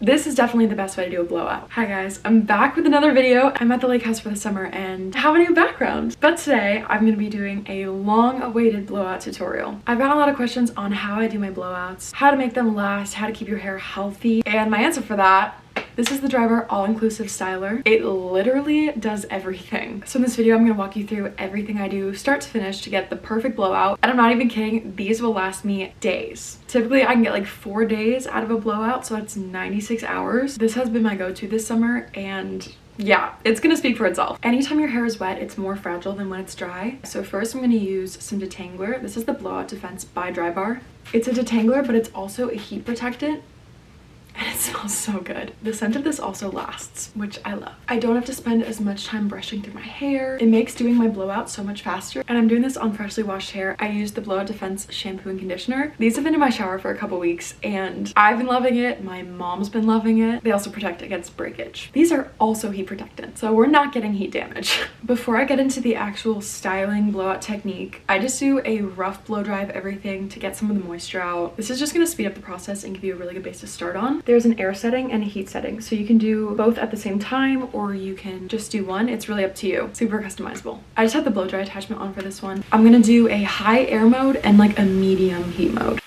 This is definitely the best way to do a blowout. Hi guys, I'm back with another video. I'm at the lake house for the summer and have a new background. But today I'm going to be doing a long-awaited blowout tutorial. I've got a lot of questions on how I do my blowouts, how to make them last, how to keep your hair healthy, and my answer for that, this is the Drybar all-inclusive styler. It literally does everything. So in this video, I'm gonna walk you through everything I do start to finish to get the perfect blowout. And I'm not even kidding, these will last me days. Typically, I can get like 4 days out of a blowout, so that's 96 hours. This has been my go-to this summer, and yeah, it's gonna speak for itself. Anytime your hair is wet, it's more fragile than when it's dry. So first I'm gonna use some detangler. This is the Blowout Defense by Drybar. It's a detangler, but it's also a heat protectant. And it smells so good. The scent of this also lasts, which I love. I don't have to spend as much time brushing through my hair. It makes doing my blowout so much faster. And I'm doing this on freshly washed hair. I use the Blowout Defense shampoo and conditioner. These have been in my shower for a couple weeks and I've been loving it. My mom's been loving it. They also protect against breakage. These are also heat protectant, so we're not getting heat damage. Before I get into the actual styling blowout technique, I just do a rough blow dry of everything to get some of the moisture out. This is just gonna speed up the process and give you a really good base to start on. There's an air setting and a heat setting, so you can do both at the same time or you can just do one. It's really up to you. Super customizable. I just have the blow dry attachment on for this one. I'm gonna do a high air mode and like a medium heat mode.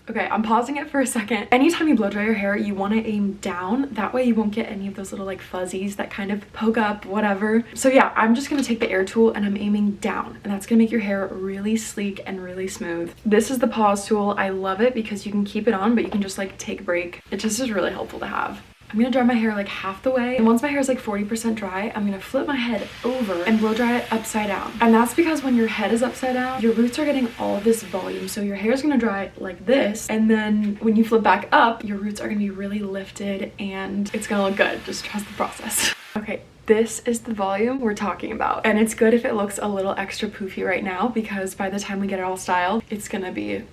Okay, I'm pausing it for a second. Anytime you blow dry your hair, you want to aim down. That way you won't get any of those little like fuzzies that kind of poke up, whatever. So yeah, I'm just going to take the air tool and I'm aiming down. And that's going to make your hair really sleek and really smooth. This is the pause tool. I love it because you can keep it on, but you can just like take a break. It just is really helpful to have. I'm gonna dry my hair like half the way, and once my hair is like 40% dry, I'm gonna flip my head over and blow dry it upside down. And that's because when your head is upside down, your roots are getting all of this volume, so your hair is gonna dry like this, and then when you flip back up, your roots are gonna be really lifted and it's gonna look good. Just trust the process. Okay, this is the volume we're talking about, and it's good if it looks a little extra poofy right now, because by the time we get it all styled, it's gonna be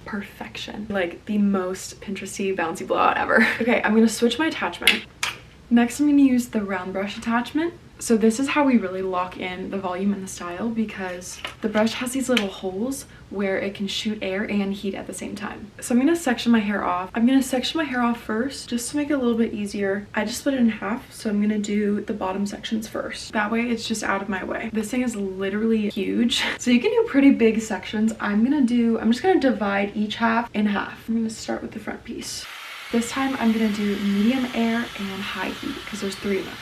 perfection. Like the most Pinteresty bouncy blowout ever. Okay, I'm gonna switch my attachment. Next, I'm gonna use the round brush attachment. So this is how we really lock in the volume and the style, because the brush has these little holes where it can shoot air and heat at the same time. So I'm gonna section my hair off. I'm gonna section my hair off first, just to make it a little bit easier. I just split it in half, so I'm gonna do the bottom sections first. That way it's just out of my way. This thing is literally huge, so you can do pretty big sections. I'm just gonna divide each half in half. I'm gonna start with the front piece. This time I'm gonna do medium air and high heat, because there's 3 of them.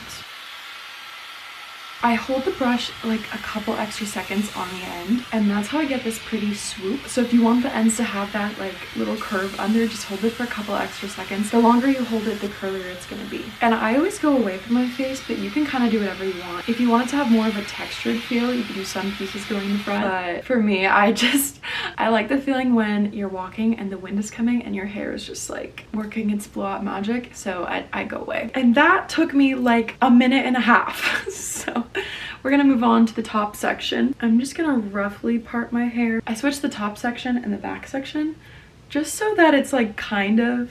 I hold the brush like a couple extra seconds on the end, and that's how I get this pretty swoop. So if you want the ends to have that like little curve under, just hold it for a couple extra seconds. The longer you hold it, the curlier it's gonna be. And I always go away from my face, but you can kind of do whatever you want. If you want it to have more of a textured feel, you can do some pieces going in the front. But for me, I like the feeling when you're walking and the wind is coming and your hair is just like working its blowout magic. So I go away. And that took me like a minute and a half. So we're gonna move on to the top section. I'm just gonna roughly part my hair. I switched the top section and the back section just so that it's like kind of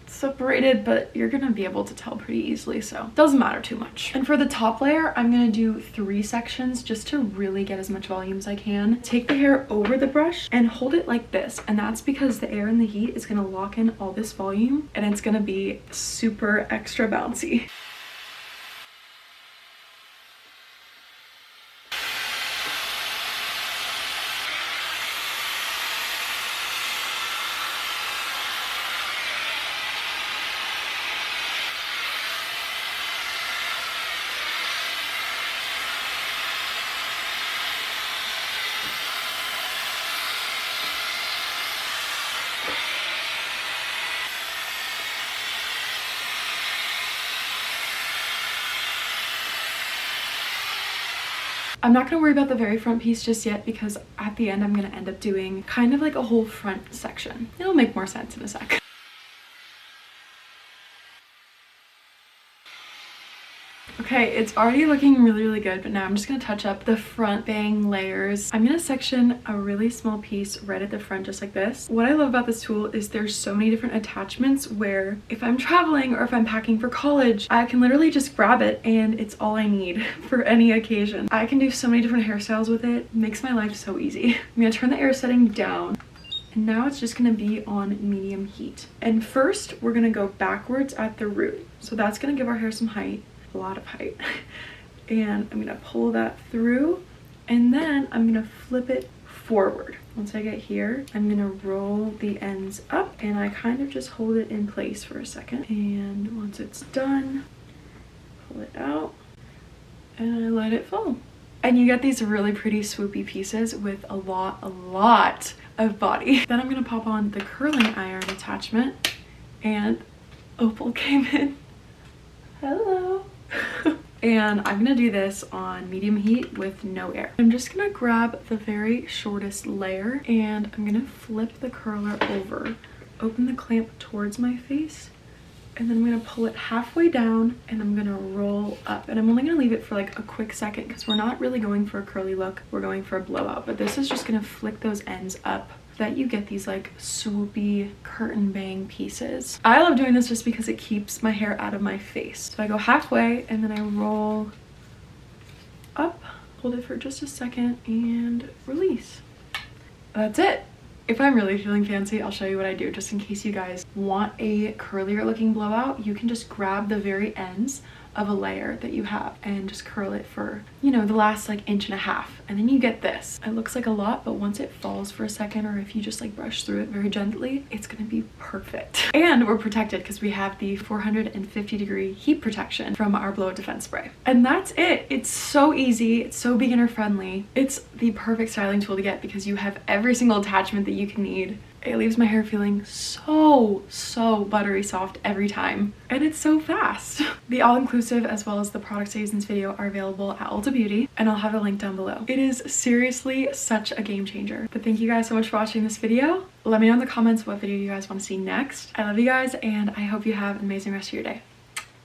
separated, but you're gonna be able to tell pretty easily, so it doesn't matter too much. And for the top layer, I'm gonna do 3 sections just to really get as much volume as I can. Take the hair over the brush and hold it like this, and that's because the air and the heat is gonna lock in all this volume and it's gonna be super extra bouncy. I'm not gonna worry about the very front piece just yet, because at the end I'm gonna end up doing kind of like a whole front section. It'll make more sense in a sec. Okay, it's already looking really good, but now I'm just gonna touch up the front bang layers. I'm gonna section a really small piece right at the front, just like this. What I love about this tool is there's so many different attachments where if I'm traveling or if I'm packing for college, I can literally just grab it and it's all I need for any occasion. I can do so many different hairstyles with it. It makes my life so easy. I'm gonna turn the air setting down. And now it's just gonna be on medium heat. And first, we're gonna go backwards at the root. So that's gonna give our hair some height, a lot of height. And I'm gonna pull that through, and then I'm gonna flip it forward. Once I get here, I'm gonna roll the ends up, and I kind of just hold it in place for a second. And once it's done, pull it out, and I let it fall. And you get these really pretty swoopy pieces with a lot of body. Then I'm gonna pop on the curling iron attachment, and Opal came in. Hello. And I'm gonna do this on medium heat with no air. I'm just gonna grab the very shortest layer, and I'm gonna flip the curler over, open the clamp towards my face, and then I'm gonna pull it halfway down, and I'm gonna roll up. And I'm only gonna leave it for like a quick second because we're not really going for a curly look, we're going for a blowout. But this is just gonna flick those ends up so that you get these like swoopy curtain bang pieces. I love doing this just because it keeps my hair out of my face. So I go halfway, and then I roll up, hold it for just a second, and release. That's it. If I'm really feeling fancy, I'll show you what I do just in case you guys want a curlier looking blowout. You can just grab the very ends of a layer that you have and just curl it for, you know, the last like 1.5 inches, and then you get this. It looks like a lot, but once it falls for a second, or if you just like brush through it very gently, it's gonna be perfect. And we're protected because we have the 450-degree heat protection from our blowout defense spray. And that's it. It's so easy, it's so beginner friendly. It's the perfect styling tool to get because you have every single attachment that you can need. It leaves my hair feeling so buttery soft every time, and it's so fast. The all-inclusive as well as the products I use in this video are available at Ulta Beauty, and I'll have a link down below. It is seriously such a game changer. But thank you guys so much for watching this video. Let me know in the comments what video you guys want to see next. I love you guys, and I hope you have an amazing rest of your day.